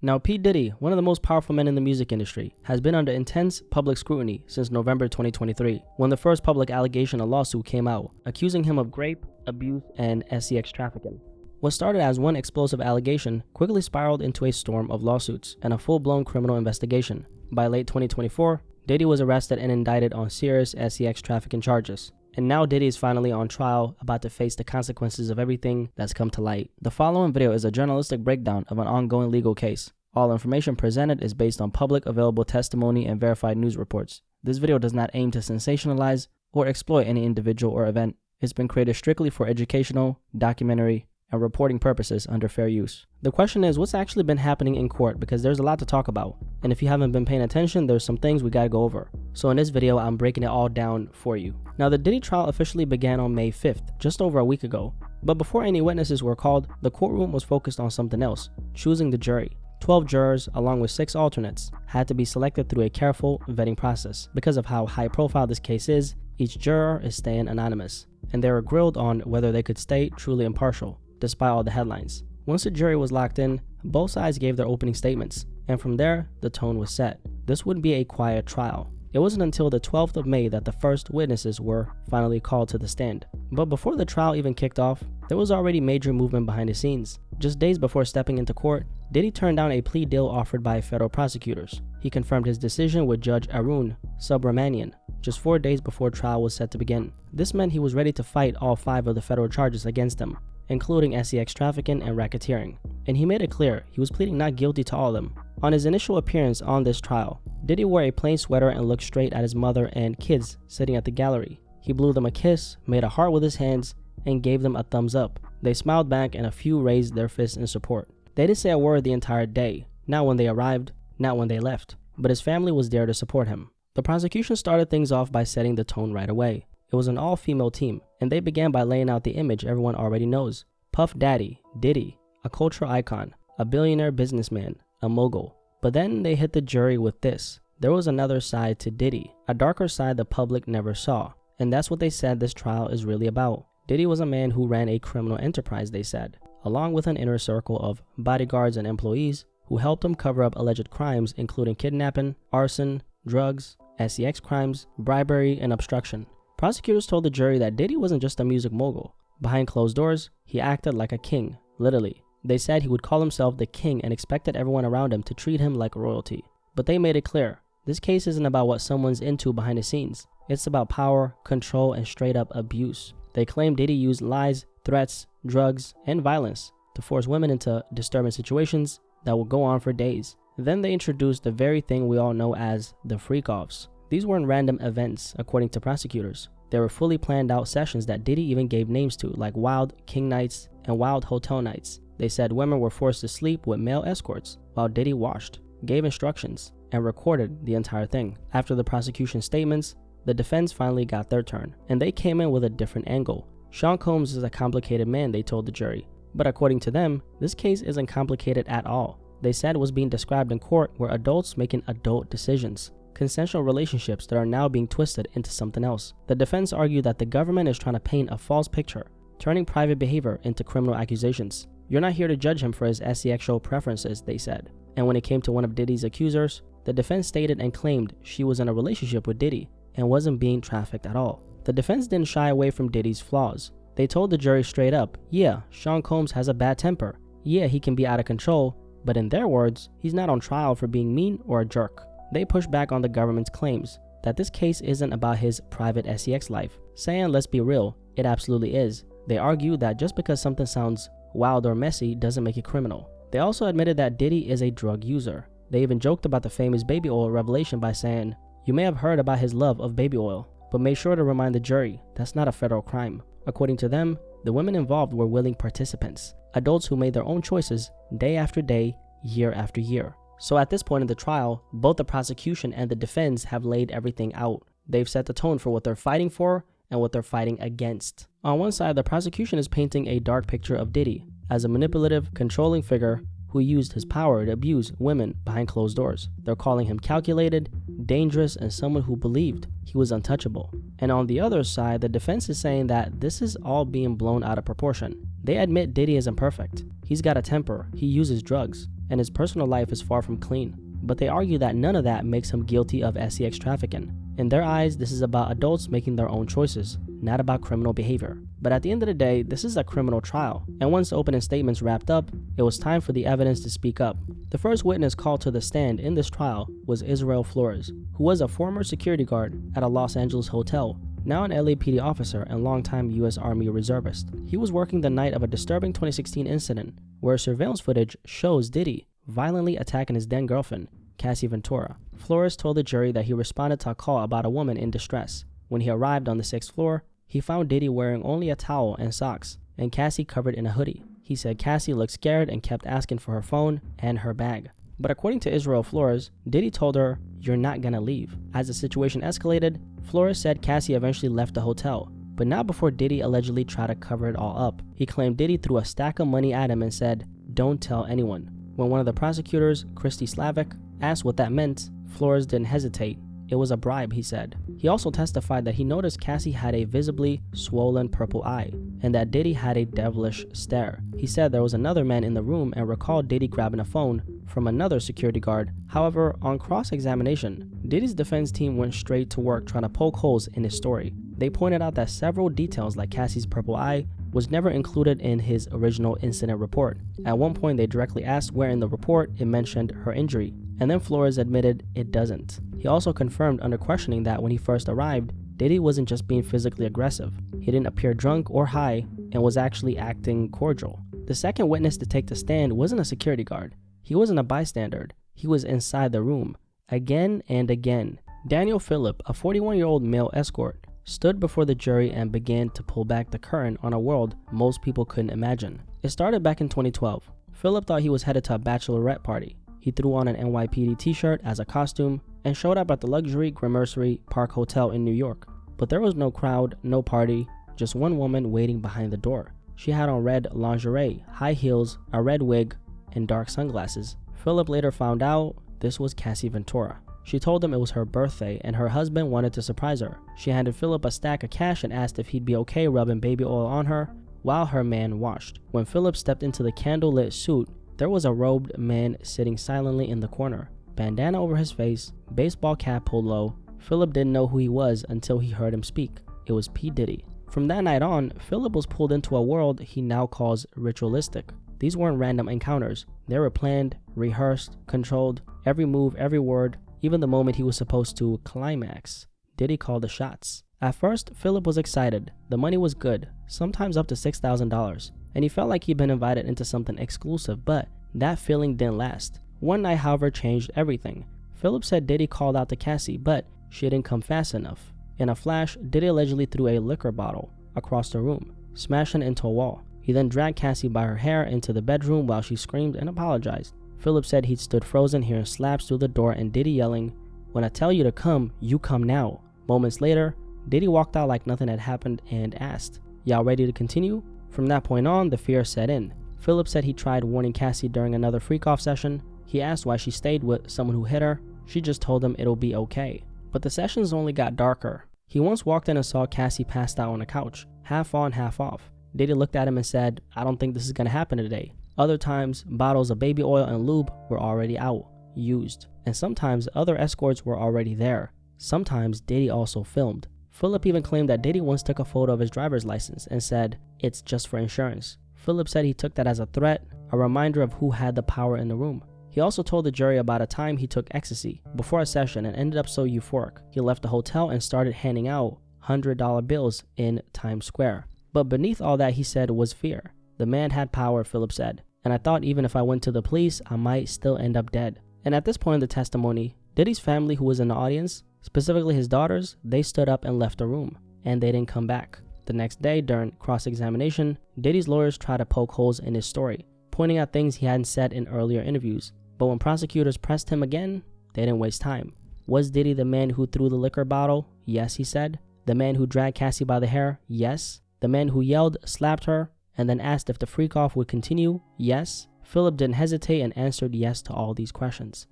Now, P. Diddy, one of the most powerful men in the music industry, has been under intense public scrutiny since November 2023, when the first public allegation of lawsuit came out, accusing him of rape, abuse, and sex trafficking. What started as one explosive allegation quickly spiraled into a storm of lawsuits and a full-blown criminal investigation. By late 2024, Diddy was arrested and indicted on serious sex trafficking charges. And now Diddy is finally on trial, about to face the consequences of everything that's come to light. The following video is a journalistic breakdown of an ongoing legal case. All information presented is based on public available testimony and verified news reports. This video does not aim to sensationalize or exploit any individual or event. It's been created strictly for educational, documentary, and reporting purposes under fair use. The question is, what's actually been happening in court, because there's a lot to talk about. And if you haven't been paying attention, there's some things we gotta go over. So in this video, I'm breaking it all down for you. Now, the Diddy trial officially began on May 5th, just over a week ago. But before any witnesses were called, the courtroom was focused on something else, choosing the jury. 12 jurors, along with 6 alternates, had to be selected through a careful vetting process. Because of how high profile this case is, each juror is staying anonymous, and they were grilled on whether they could stay truly impartial, despite all the headlines. Once the jury was locked in, both sides gave their opening statements, and from there, the tone was set. This would be a quiet trial. It wasn't until the 12th of May that the first witnesses were finally called to the stand. But before the trial even kicked off, there was already major movement behind the scenes. Just days before stepping into court, Diddy turned down a plea deal offered by federal prosecutors. He confirmed his decision with Judge Arun Subramanian just 4 days before trial was set to begin. This meant he was ready to fight all 5 of the federal charges against him, including sex trafficking and racketeering. And he made it clear he was pleading not guilty to all of them. On his initial appearance on this trial, Diddy wore a plain sweater and looked straight at his mother and kids sitting at the gallery. He blew them a kiss, made a heart with his hands, and gave them a thumbs up. They smiled back and a few raised their fists in support. They didn't say a word the entire day, not when they arrived, not when they left, but his family was there to support him. The prosecution started things off by setting the tone right away. It was an all-female team, and they began by laying out the image everyone already knows. Puff Daddy, Diddy, a cultural icon, a billionaire businessman, a mogul. But then they hit the jury with this. There was another side to Diddy, a darker side the public never saw. And that's what they said this trial is really about. Diddy was a man who ran a criminal enterprise, they said, along with an inner circle of bodyguards and employees who helped him cover up alleged crimes including kidnapping, arson, drugs, sex crimes, bribery, and obstruction. Prosecutors told the jury that Diddy wasn't just a music mogul. Behind closed doors, he acted like a king, literally. They said he would call himself the king and expected everyone around him to treat him like royalty. But they made it clear, this case isn't about what someone's into behind the scenes. It's about power, control, and straight up abuse. They claim Diddy used lies, threats, drugs, and violence to force women into disturbing situations that would go on for days. Then they introduced the very thing we all know as the freak-offs. These weren't random events, according to prosecutors. They were fully planned out sessions that Diddy even gave names to, like Wild King Nights and Wild Hotel Nights. They said women were forced to sleep with male escorts while Diddy washed, gave instructions, and recorded the entire thing. After the prosecution statements, the defense finally got their turn, and they came in with a different angle. Sean Combs is a complicated man, they told the jury. But according to them, this case isn't complicated at all. They said it was being described in court were adults making adult decisions. Consensual relationships that are now being twisted into something else. The defense argued that the government is trying to paint a false picture, turning private behavior into criminal accusations. You're not here to judge him for his sexual preferences, they said. And when it came to one of Diddy's accusers, the defense stated and claimed she was in a relationship with Diddy and wasn't being trafficked at all. The defense didn't shy away from Diddy's flaws. They told the jury straight up, yeah, Sean Combs has a bad temper. Yeah, he can be out of control, but in their words, he's not on trial for being mean or a jerk. They pushed back on the government's claims that this case isn't about his private sex life, saying, let's be real, it absolutely is. They argued that just because something sounds wild or messy doesn't make it criminal. They also admitted that Diddy is a drug user. They even joked about the famous baby oil revelation by saying, you may have heard about his love of baby oil, but made sure to remind the jury that's not a federal crime. According to them, the women involved were willing participants, adults who made their own choices day after day, year after year. So at this point in the trial, both the prosecution and the defense have laid everything out. They've set the tone for what they're fighting for and what they're fighting against. On one side, the prosecution is painting a dark picture of Diddy as a manipulative, controlling figure who used his power to abuse women behind closed doors. They're calling him calculated, dangerous, and someone who believed he was untouchable. And on the other side, the defense is saying that this is all being blown out of proportion. They admit Diddy isn't perfect. He's got a temper, he uses drugs, and his personal life is far from clean. But they argue that none of that makes him guilty of sex trafficking. In their eyes, this is about adults making their own choices, not about criminal behavior. But at the end of the day, this is a criminal trial, and once the opening statements wrapped up, it was time for the evidence to speak up. The first witness called to the stand in this trial was Israel Flores, who was a former security guard at a Los Angeles hotel, now an LAPD officer and longtime U.S. Army reservist. He was working the night of a disturbing 2016 incident where surveillance footage shows Diddy violently attacking his then girlfriend, Cassie Ventura. Flores told the jury that he responded to a call about a woman in distress. When he arrived on the 6th floor, he found Diddy wearing only a towel and socks, and Cassie covered in a hoodie. He said Cassie looked scared and kept asking for her phone and her bag. But according to Israel Flores, Diddy told her, "You're not gonna leave." As the situation escalated, Flores said Cassie eventually left the hotel, but not before Diddy allegedly tried to cover it all up. He claimed Diddy threw a stack of money at him and said, "Don't tell anyone." When one of the prosecutors, Christy Slavic, asked what that meant, Flores didn't hesitate. It was a bribe, he said. He also testified that he noticed Cassie had a visibly swollen purple eye, and that Diddy had a devilish stare. He said there was another man in the room and recalled Diddy grabbing a phone from another security guard. However, on cross-examination, Diddy's defense team went straight to work trying to poke holes in his story. They pointed out that several details like Cassie's purple eye was never included in his original incident report. At one point, they directly asked where in the report it mentioned her injury, and then Flores admitted it doesn't. He also confirmed under questioning that when he first arrived, Diddy wasn't just being physically aggressive. He didn't appear drunk or high and was actually acting cordial. The second witness to take the stand wasn't a security guard. He wasn't a bystander. He was inside the room, again and again. Daniel Phillip, a 41-year-old male escort, stood before the jury and began to pull back the curtain on a world most people couldn't imagine. It started back in 2012. Phillip thought he was headed to a bachelorette party. He threw on an NYPD t-shirt as a costume and showed up at the luxury Gramercy Park Hotel in New York. But there was no crowd, no party, just one woman waiting behind the door. She had on red lingerie, high heels, a red wig, and dark sunglasses. Phillip later found out this was Cassie Ventura. She told him it was her birthday and her husband wanted to surprise her. She handed Phillip a stack of cash and asked if he'd be okay rubbing baby oil on her while her man washed. When Phillip stepped into the candlelit suite, there was a robed man sitting silently in the corner, bandana over his face, baseball cap pulled low. Phillip didn't know who he was until he heard him speak. It was P. Diddy. From that night on, Phillip was pulled into a world he now calls ritualistic. These weren't random encounters. They were planned, rehearsed, controlled. Every move, every word, even the moment he was supposed to climax, Diddy called the shots. At first, Phillip was excited. The money was good, sometimes up to $6,000, and he felt like he'd been invited into something exclusive, but that feeling didn't last. One night, however, changed everything. Phillip said Diddy called out to Cassie, but she didn't come fast enough. In a flash, Diddy allegedly threw a liquor bottle across the room, smashing it into a wall. He then dragged Cassie by her hair into the bedroom while she screamed and apologized. Phillip said he'd stood frozen hearing slaps through the door and Diddy yelling, "When I tell you to come, you come now." Moments later, Diddy walked out like nothing had happened and asked, "Y'all ready to continue?" From that point on, the fear set in. Phillip said he tried warning Cassie during another freak-off session. He asked why she stayed with someone who hit her. She just told him it'll be okay. But the sessions only got darker. He once walked in and saw Cassie passed out on a couch, half on, half off. Diddy looked at him and said, "I don't think this is gonna happen today." Other times, bottles of baby oil and lube were already out, used. And sometimes other escorts were already there. Sometimes Diddy also filmed. Phillip even claimed that Diddy once took a photo of his driver's license and said, "It's just for insurance." Phillip said he took that as a threat, a reminder of who had the power in the room. He also told the jury about a time he took ecstasy before a session and ended up so euphoric, he left the hotel and started handing out $100 bills in Times Square. But beneath all that, he said, was fear. The man had power, Phillip said, and I thought even if I went to the police, I might still end up dead. And at this point in the testimony, Diddy's family, who was in the audience, specifically his daughters, they stood up and left the room, and they didn't come back. The next day, during cross-examination, Diddy's lawyers tried to poke holes in his story, pointing out things he hadn't said in earlier interviews. But when prosecutors pressed him again, they didn't waste time. Was Diddy the man who threw the liquor bottle? Yes, he said. The man who dragged Cassie by the hair? Yes. The man who yelled, slapped her, and then asked if the freak-off would continue? Yes. Phillip didn't hesitate and answered yes to all these questions.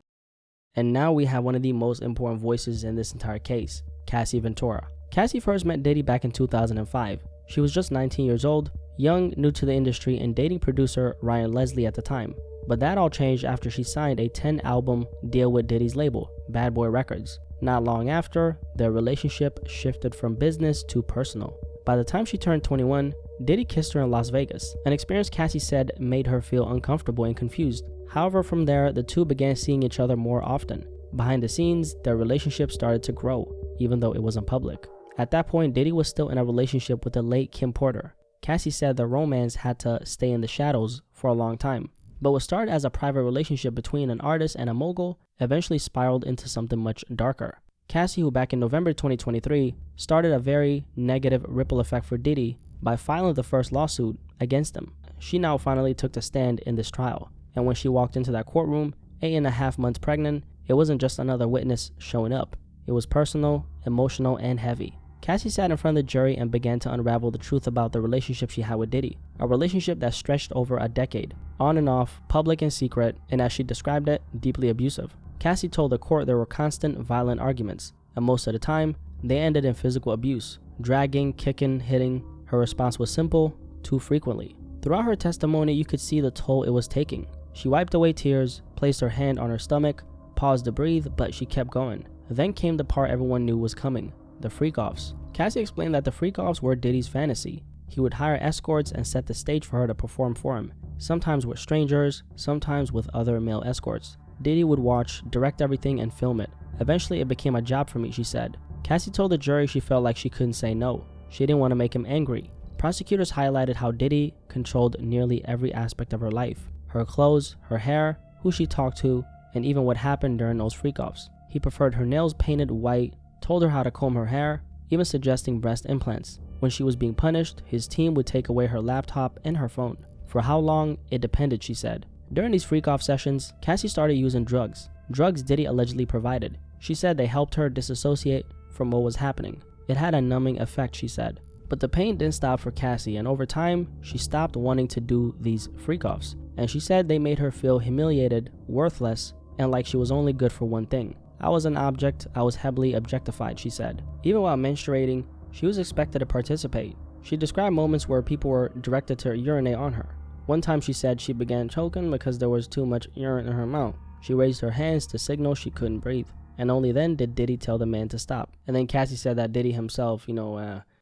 And now we have one of the most important voices in this entire case, Cassie Ventura. Cassie first met Diddy back in 2005. She was just 19 years old, young, new to the industry, and dating producer Ryan Leslie at the time. But that all changed after she signed a 10-album deal with Diddy's label, Bad Boy Records. Not long after, their relationship shifted from business to personal. By the time she turned 21, Diddy kissed her in Las Vegas, an experience Cassie said made her feel uncomfortable and confused. However, from there, the two began seeing each other more often. Behind the scenes, their relationship started to grow, even though it wasn't public. At that point, Diddy was still in a relationship with the late Kim Porter. Cassie said the romance had to stay in the shadows for a long time. But what started as a private relationship between an artist and a mogul eventually spiraled into something much darker. Cassie, who back in November 2023, started a very negative ripple effect for Diddy by filing the first lawsuit against him. She now finally took the stand in this trial. And when she walked into that courtroom, 8.5 months pregnant, it wasn't just another witness showing up. It was personal, emotional, and heavy. Cassie sat in front of the jury and began to unravel the truth about the relationship she had with Diddy. A relationship that stretched over a decade, on and off, public and secret, and as she described it, deeply abusive. Cassie told the court there were constant violent arguments, and most of the time, they ended in physical abuse, dragging, kicking, hitting. Her response was simple, too frequently. Throughout her testimony, you could see the toll it was taking. She wiped away tears, placed her hand on her stomach, paused to breathe, but she kept going. Then came the part everyone knew was coming, the freak-offs. Cassie explained that the freak-offs were Diddy's fantasy. He would hire escorts and set the stage for her to perform for him, sometimes with strangers, sometimes with other male escorts. Diddy would watch, direct everything, and film it. Eventually, it became a job for me, she said. Cassie told the jury she felt like she couldn't say no. She didn't want to make him angry. Prosecutors highlighted how Diddy controlled nearly every aspect of her life. Her clothes, her hair, who she talked to, and even what happened during those freak-offs. He preferred her nails painted white, told her how to comb her hair, even suggesting breast implants. When she was being punished, his team would take away her laptop and her phone. For how long? It depended, she said. During these freak-off sessions, Cassie started using drugs. Drugs Diddy allegedly provided. She said they helped her disassociate from what was happening. It had a numbing effect, she said. But the pain didn't stop for Cassie, and over time, she stopped wanting to do these freak-offs. And she said they made her feel humiliated, worthless, and like she was only good for one thing. I was an object, I was heavily objectified, she said. Even while menstruating, she was expected to participate. She described moments where people were directed to urinate on her. One time she said she began choking because there was too much urine in her mouth. She raised her hands to signal she couldn't breathe. And only then did Diddy tell the man to stop. And then Cassie said that Diddy himself,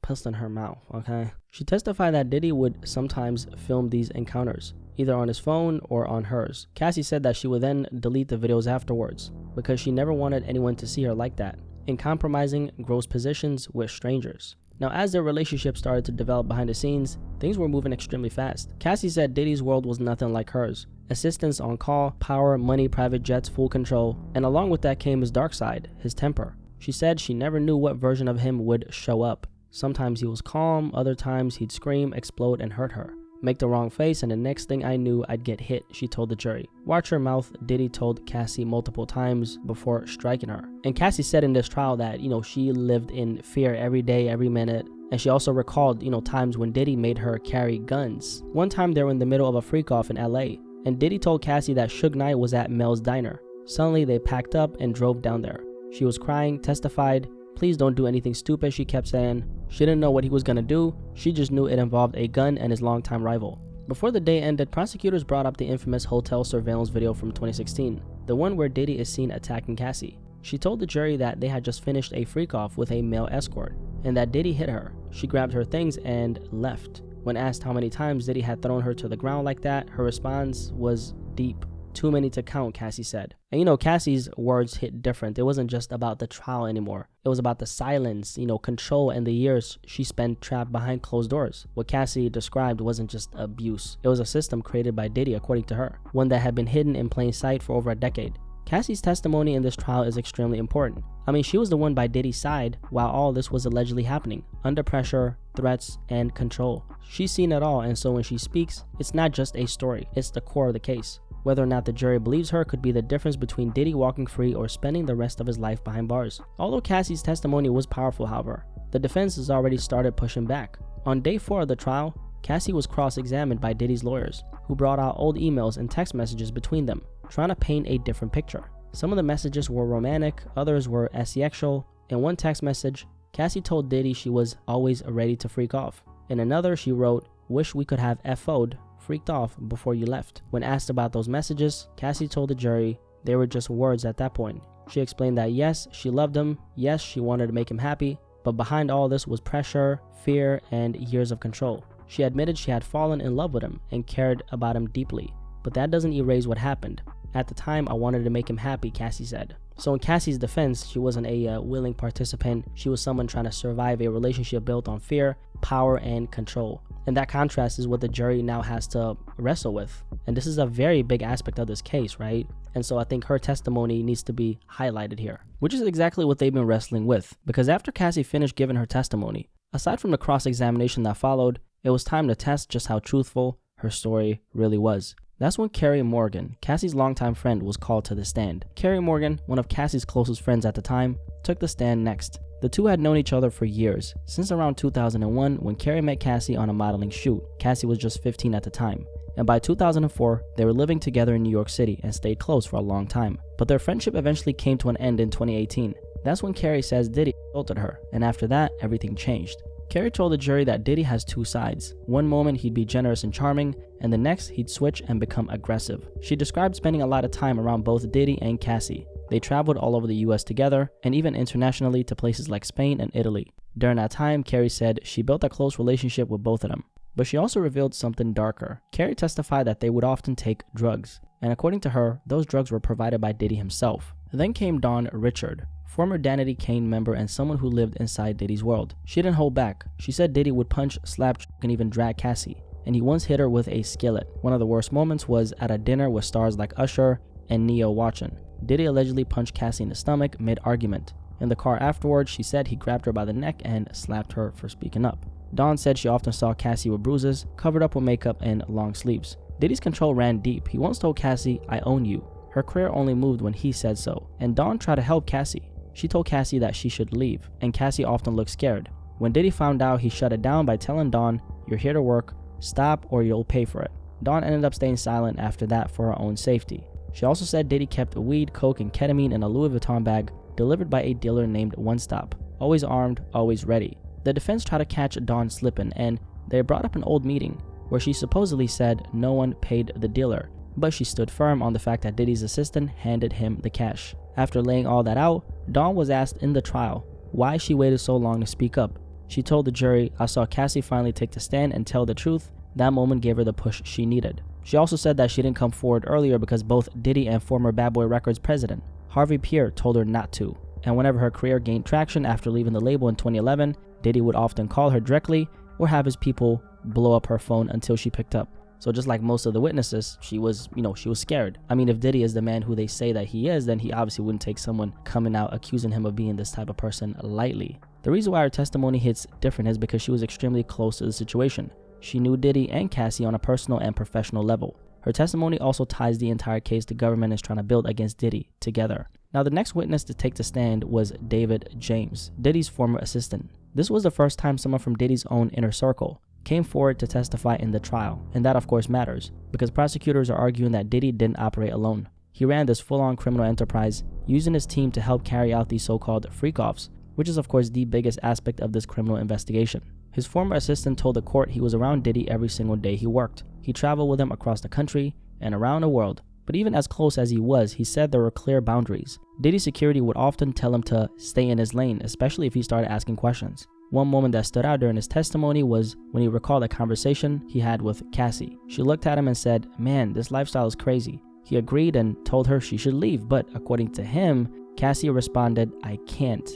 pissed in her mouth, okay? She testified that Diddy would sometimes film these encounters, either on his phone or on hers. Cassie said that she would then delete the videos afterwards because she never wanted anyone to see her like that, in compromising gross positions with strangers. Now, as their relationship started to develop behind the scenes, things were moving extremely fast. Cassie said Diddy's world was nothing like hers. Assistance on call, power, money, private jets, full control, and along with that came his dark side, his temper. She said she never knew what version of him would show up. Sometimes he was calm, other times he'd scream, explode, and hurt her. Make the wrong face, and the next thing I knew, I'd get hit, she told the jury. Watch her mouth, Diddy told Cassie multiple times before striking her. And Cassie said in this trial that, she lived in fear every day, every minute. And she also recalled, times when Diddy made her carry guns. One time they were in the middle of a freak-off in LA, and Diddy told Cassie that Suge Knight was at Mel's Diner. Suddenly, they packed up and drove down there. She was crying, testified, "Please don't do anything stupid," she kept saying. She didn't know what he was gonna do, she just knew it involved a gun and his longtime rival. Before the day ended, prosecutors brought up the infamous hotel surveillance video from 2016, the one where Diddy is seen attacking Cassie. She told the jury that they had just finished a freak-off with a male escort, and that Diddy hit her. She grabbed her things and left. When asked how many times Diddy had thrown her to the ground like that, her response was deep. Too many to count, Cassie said. And Cassie's words hit different. It wasn't just about the trial anymore. It was about the silence, control, and the years she spent trapped behind closed doors. What Cassie described wasn't just abuse. It was a system created by Diddy, according to her, one that had been hidden in plain sight for over a decade. Cassie's testimony in this trial is extremely important. She was the one by Diddy's side while all this was allegedly happening, under pressure, threats, and control. She's seen it all, and so when she speaks, it's not just a story, it's the core of the case. Whether or not the jury believes her could be the difference between Diddy walking free or spending the rest of his life behind bars. Although Cassie's testimony was powerful, however, the defense has already started pushing back. On day 4 of the trial, Cassie was cross-examined by Diddy's lawyers, who brought out old emails and text messages between them, trying to paint a different picture. Some of the messages were romantic, others were sexual. In one text message, Cassie told Diddy she was always ready to freak off. In another, she wrote, "Wish we could have FO'd freaked off before you left. When asked about those messages, Cassie told the jury they were just words at that point. She explained that yes, she loved him, yes, she wanted to make him happy, but behind all this was pressure, fear, and years of control. She admitted she had fallen in love with him and cared about him deeply, but that doesn't erase what happened. At the time, I wanted to make him happy, Cassie said. So in Cassie's defense, she wasn't a willing participant. She was someone trying to survive a relationship built on fear, power, and control. And that contrast is what the jury now has to wrestle with. And this is a very big aspect of this case, right? And so I think her testimony needs to be highlighted here, which is exactly what they've been wrestling with. Because after Cassie finished giving her testimony, aside from the cross-examination that followed, it was time to test just how truthful her story really was. That's when Carrie Morgan, Cassie's longtime friend, was called to the stand. Carrie Morgan, one of Cassie's closest friends at the time, took the stand next. The two had known each other for years, since around 2001 when Carrie met Cassie on a modeling shoot. Cassie was just 15 at the time, and by 2004, they were living together in New York City and stayed close for a long time. But their friendship eventually came to an end in 2018. That's when Carrie says Diddy assaulted her, and after that, everything changed. Carrie told the jury that Diddy has two sides. One moment he'd be generous and charming, and the next he'd switch and become aggressive. She described spending a lot of time around both Diddy and Cassie. They traveled all over the US together, and even internationally to places like Spain and Italy. During that time, Carrie said she built a close relationship with both of them. But she also revealed something darker. Carrie testified that they would often take drugs, and according to her, those drugs were provided by Diddy himself. Then came Dawn Richard, former Danity Kane member and someone who lived inside Diddy's world. She didn't hold back. She said Diddy would punch, slap, and even drag Cassie, and he once hit her with a skillet. One of the worst moments was at a dinner with stars like Usher and Neo watching. Diddy allegedly punched Cassie in the stomach mid-argument. In the car afterwards, she said he grabbed her by the neck and slapped her for speaking up. Dawn said she often saw Cassie with bruises, covered up with makeup and long sleeves. Diddy's control ran deep. He once told Cassie, "I own you." Her career only moved when he said so, and Dawn tried to help Cassie. She told Cassie that she should leave, and Cassie often looked scared. When Diddy found out, he shut it down by telling Dawn, "You're here to work, stop or you'll pay for it." Dawn ended up staying silent after that for her own safety. She also said Diddy kept weed, coke, and ketamine in a Louis Vuitton bag delivered by a dealer named One Stop. Always armed, always ready. The defense tried to catch Dawn slipping, and they brought up an old meeting where she supposedly said no one paid the dealer, but she stood firm on the fact that Diddy's assistant handed him the cash. After laying all that out, Dawn was asked in the trial why she waited so long to speak up. She told the jury, "I saw Cassie finally take the stand and tell the truth. That moment gave her the push she needed." She also said that she didn't come forward earlier because both Diddy and former Bad Boy Records president Harvey Pierre told her not to. And whenever her career gained traction after leaving the label in 2011, Diddy would often call her directly or have his people blow up her phone until she picked up. So just like most of the witnesses, she was scared. I mean, if Diddy is the man who they say that he is, then he obviously wouldn't take someone coming out accusing him of being this type of person lightly. The reason why her testimony hits different is because she was extremely close to the situation. She knew Diddy and Cassie on a personal and professional level. Her testimony also ties the entire case the government is trying to build against Diddy together. Now, the next witness to take the stand was David James, Diddy's former assistant. This was the first time someone from Diddy's own inner circle came forward to testify in the trial, and that of course matters, because prosecutors are arguing that Diddy didn't operate alone. He ran this full-on criminal enterprise, using his team to help carry out these so-called freak-offs, which is of course the biggest aspect of this criminal investigation. His former assistant told the court he was around Diddy every single day he worked. He traveled with him across the country and around the world, but even as close as he was, he said there were clear boundaries. Diddy's security would often tell him to stay in his lane, especially if he started asking questions. One moment that stood out during his testimony was when he recalled a conversation he had with Cassie. She looked at him and said, "Man, this lifestyle is crazy." He agreed and told her she should leave, but according to him, Cassie responded, I can't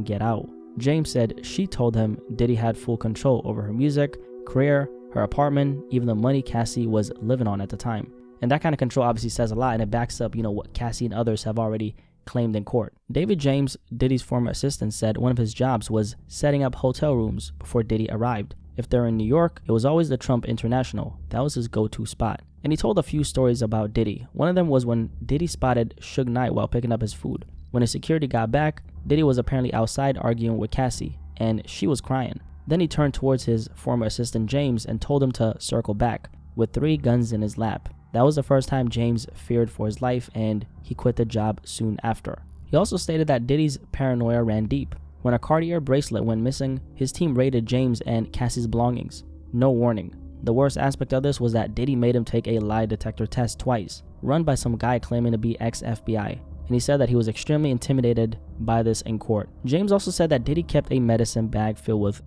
get out." James said she told him Diddy had full control over her music, career, her apartment, even the money Cassie was living on at the time. And that kind of control obviously says a lot, and it backs up, what Cassie and others have already claimed in court. David James, Diddy's former assistant, said one of his jobs was setting up hotel rooms before Diddy arrived. If they're in New York, it was always the Trump International. That was his go-to spot. And he told a few stories about Diddy. One of them was when Diddy spotted Suge Knight while picking up his food. When his security got back, Diddy was apparently outside arguing with Cassie, and she was crying. Then he turned towards his former assistant James and told him to circle back, with 3 guns in his lap. That was the first time James feared for his life, and he quit the job soon after. He also stated that Diddy's paranoia ran deep. When a Cartier bracelet went missing, his team raided James and Cassie's belongings. No warning. The worst aspect of this was that Diddy made him take a lie detector test twice, run by some guy claiming to be ex-FBI. And he said that he was extremely intimidated by this in court. James also said that Diddy kept a medicine bag filled with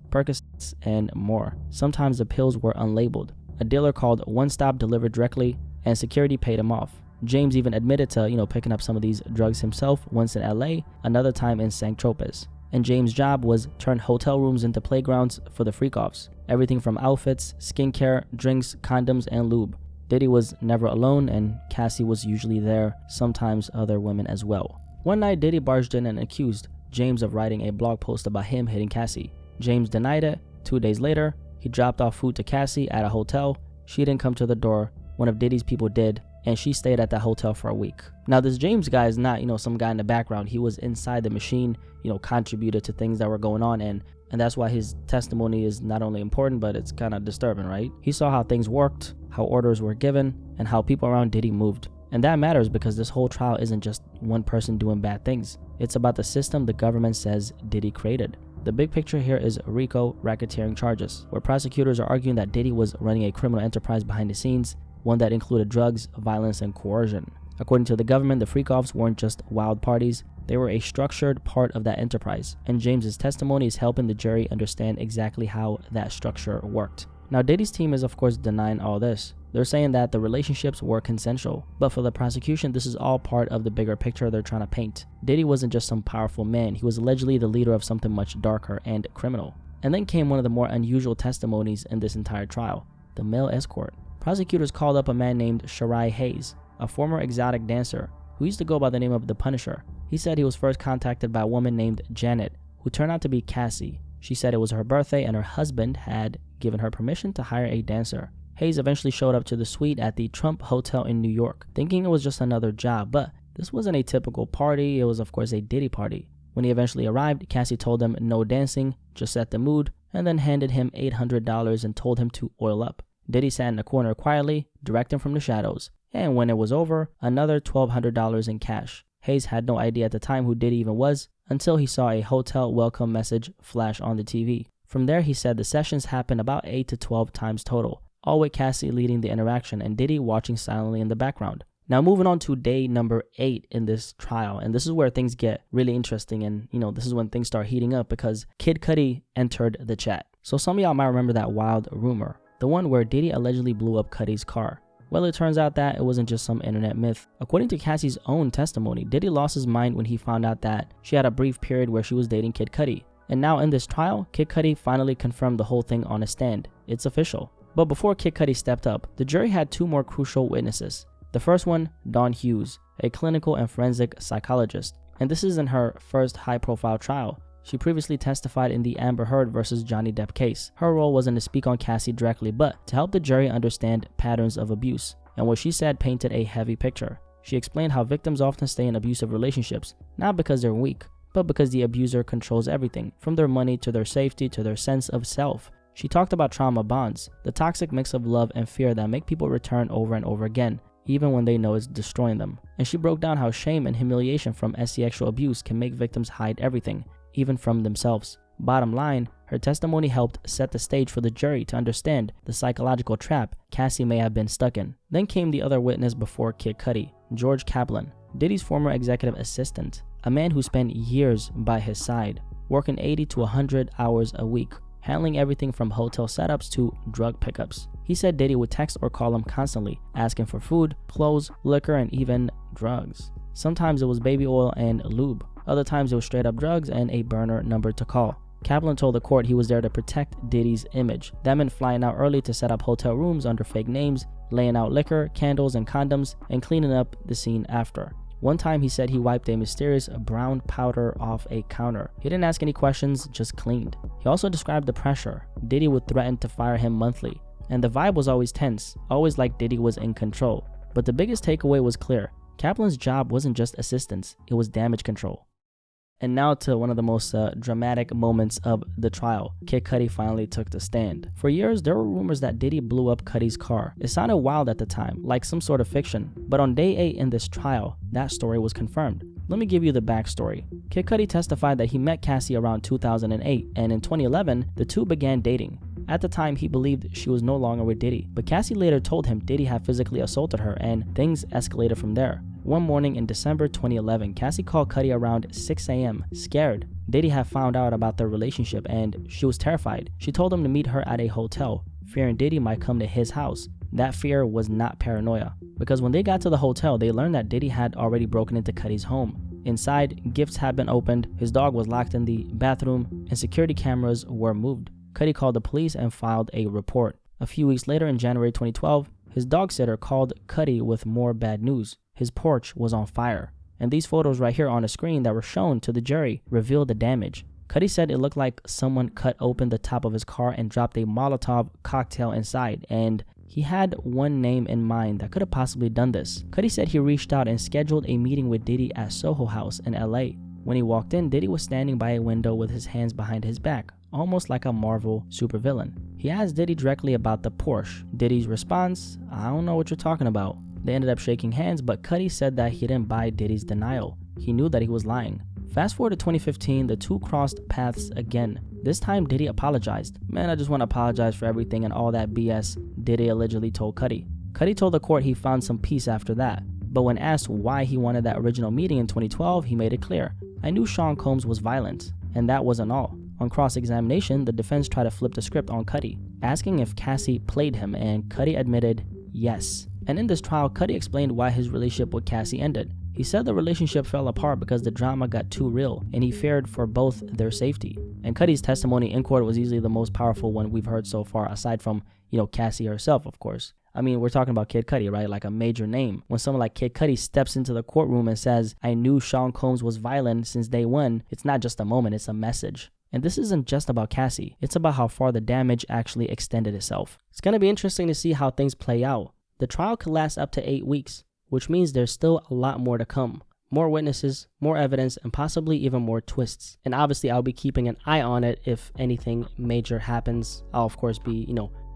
Percocets and more. Sometimes the pills were unlabeled. A dealer called One Stop delivered directly, and security paid him off. James even admitted to, picking up some of these drugs himself, once in LA, another time in St. Tropez. And James' job was turn hotel rooms into playgrounds for the freak-offs. Everything from outfits, skincare, drinks, condoms, and lube. Diddy was never alone, and Cassie was usually there, sometimes other women as well. One night, Diddy barged in and accused James of writing a blog post about him hitting Cassie. James denied it. 2 days later, he dropped off food to Cassie at a hotel. She didn't come to the door. One of Diddy's people did, and she stayed at that hotel for a week. Now, this James guy is not, some guy in the background. He was inside the machine, contributed to things that were going on, and that's why his testimony is not only important, but it's kind of disturbing, right? He saw how things worked, how orders were given, and how people around Diddy moved. And that matters because this whole trial isn't just one person doing bad things. It's about the system the government says Diddy created. The big picture here is RICO racketeering charges, where prosecutors are arguing that Diddy was running a criminal enterprise behind the scenes, one that included drugs, violence, and coercion. According to the government, the freak-offs weren't just wild parties, they were a structured part of that enterprise, and James's testimony is helping the jury understand exactly how that structure worked. Now, Diddy's team is of course denying all this. They're saying that the relationships were consensual, but for the prosecution, this is all part of the bigger picture they're trying to paint. Diddy wasn't just some powerful man, he was allegedly the leader of something much darker and criminal. And then came one of the more unusual testimonies in this entire trial, the male escort. Prosecutors called up a man named Shirai Hayes, a former exotic dancer who used to go by the name of The Punisher. He said he was first contacted by a woman named Janet, who turned out to be Cassie. She said it was her birthday and her husband had given her permission to hire a dancer. Hayes eventually showed up to the suite at the Trump Hotel in New York, thinking it was just another job, but this wasn't a typical party, it was of course a Diddy party. When he eventually arrived, Cassie told him no dancing, just set the mood, and then handed him $800 and told him to oil up. Diddy sat in a corner quietly, directing from the shadows, and when it was over, another $1,200 in cash. Hayes had no idea at the time who Diddy even was until he saw a hotel welcome message flash on the TV. From there, he said the sessions happened about 8 to 12 times total, all with Cassie leading the interaction and Diddy watching silently in the background. Now moving on to day number 8 in this trial, and this is where things get really interesting, and this is when things start heating up because Kid Cudi entered the chat. So some of y'all might remember that wild rumor, the one where Diddy allegedly blew up Cudi's car. Well, it turns out that it wasn't just some internet myth. According to Cassie's own testimony, Diddy lost his mind when he found out that she had a brief period where she was dating Kid Cudi. And now in this trial, Kid Cudi finally confirmed the whole thing on a stand. It's official. But before Kid Cudi stepped up, the jury had 2 more crucial witnesses. The first one, Dawn Hughes, a clinical and forensic psychologist. And this isn't her first high-profile trial. She previously testified in the Amber Heard versus Johnny Depp case. Her role wasn't to speak on Cassie directly, but to help the jury understand patterns of abuse. And what she said painted a heavy picture. She explained how victims often stay in abusive relationships, not because they're weak, but because the abuser controls everything, from their money to their safety to their sense of self. She talked about trauma bonds, the toxic mix of love and fear that make people return over and over again, even when they know it's destroying them. And she broke down how shame and humiliation from sexual abuse can make victims hide everything, even from themselves. Bottom line, her testimony helped set the stage for the jury to understand the psychological trap Cassie may have been stuck in. Then came the other witness before Kid Cudi, George Kaplan, Diddy's former executive assistant, a man who spent years by his side, working 80 to 100 hours a week, handling everything from hotel setups to drug pickups. He said Diddy would text or call him constantly, asking for food, clothes, liquor, and even drugs. Sometimes it was baby oil and lube. Other times it was straight up drugs and a burner number to call. Kaplan told the court he was there to protect Diddy's image. That meant flying out early to set up hotel rooms under fake names, laying out liquor, candles, and condoms, and cleaning up the scene after. One time he said he wiped a mysterious brown powder off a counter. He didn't ask any questions, just cleaned. He also described the pressure. Diddy would threaten to fire him monthly. And the vibe was always tense, always like Diddy was in control. But the biggest takeaway was clear. Kaplan's job wasn't just assistance, it was damage control. And now to one of the most dramatic moments of the trial. Kid Cudi finally took the stand. For years, there were rumors that Diddy blew up Cudi's car. It sounded wild at the time, like some sort of fiction. But on day 8 in this trial, that story was confirmed. Let me give you the backstory. Kid Cudi testified that he met Cassie around 2008, and in 2011, the two began dating. At the time, he believed she was no longer with Diddy, but Cassie later told him Diddy had physically assaulted her, and things escalated from there. One morning in December 2011, Cassie called Cudi around 6 a.m., scared. Diddy had found out about their relationship and she was terrified. She told him to meet her at a hotel, fearing Diddy might come to his house. That fear was not paranoia, because when they got to the hotel, they learned that Diddy had already broken into Cudi's home. Inside, gifts had been opened, his dog was locked in the bathroom, and security cameras were moved. Cudi called the police and filed a report. A few weeks later, in January 2012, his dog sitter called Cudi with more bad news. His porch was on fire. And these photos right here on the screen that were shown to the jury revealed the damage. Cudi said it looked like someone cut open the top of his car and dropped a Molotov cocktail inside, and he had one name in mind that could have possibly done this. Cudi said he reached out and scheduled a meeting with Diddy at Soho House in LA. When he walked in, Diddy was standing by a window with his hands behind his back, almost like a Marvel supervillain. He asked Diddy directly about the Porsche. Diddy's response, "I don't know what you're talking about." They ended up shaking hands, but Cudi said that he didn't buy Diddy's denial. He knew that he was lying. Fast forward to 2015, the two crossed paths again. This time, Diddy apologized. "Man, I just want to apologize for everything and all that BS," Diddy allegedly told Cudi. Cudi told the court he found some peace after that. But when asked why he wanted that original meeting in 2012, he made it clear. "I knew Sean Combs was violent, and that wasn't all." On cross-examination, the defense tried to flip the script on Cudi, asking if Cassie played him, and Cudi admitted yes. And in this trial, Cudi explained why his relationship with Cassie ended. He said the relationship fell apart because the drama got too real, and he feared for both their safety. And Cudi's testimony in court was easily the most powerful one we've heard so far, aside from, Cassie herself, of course. I mean, we're talking about Kid Cudi, right? Like a major name. When someone like Kid Cudi steps into the courtroom and says, "I knew Sean Combs was violent since day one," it's not just a moment, it's a message. And this isn't just about Cassie. It's about how far the damage actually extended itself. It's going to be interesting to see how things play out. The trial could last up to 8 weeks, which means there's still a lot more to come. More witnesses, more evidence, and possibly even more twists. And obviously, I'll be keeping an eye on it if anything major happens. I'll, of course, be,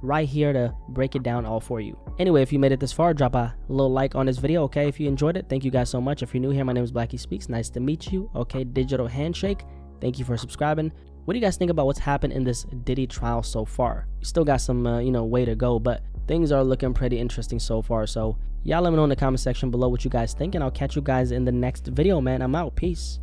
right here to break it down all for you. Anyway, if you made it this far, drop a little like on this video, okay? If you enjoyed it, thank you guys so much. If you're new here, my name is Blacky Speaks. Nice to meet you, okay? Digital handshake. Thank you for subscribing. What do you guys think about what's happened in this Diddy trial so far? We still got some, way to go, but things are looking pretty interesting so far. So y'all let me know in the comment section below what you guys think, and I'll catch you guys in the next video, man. I'm out. Peace.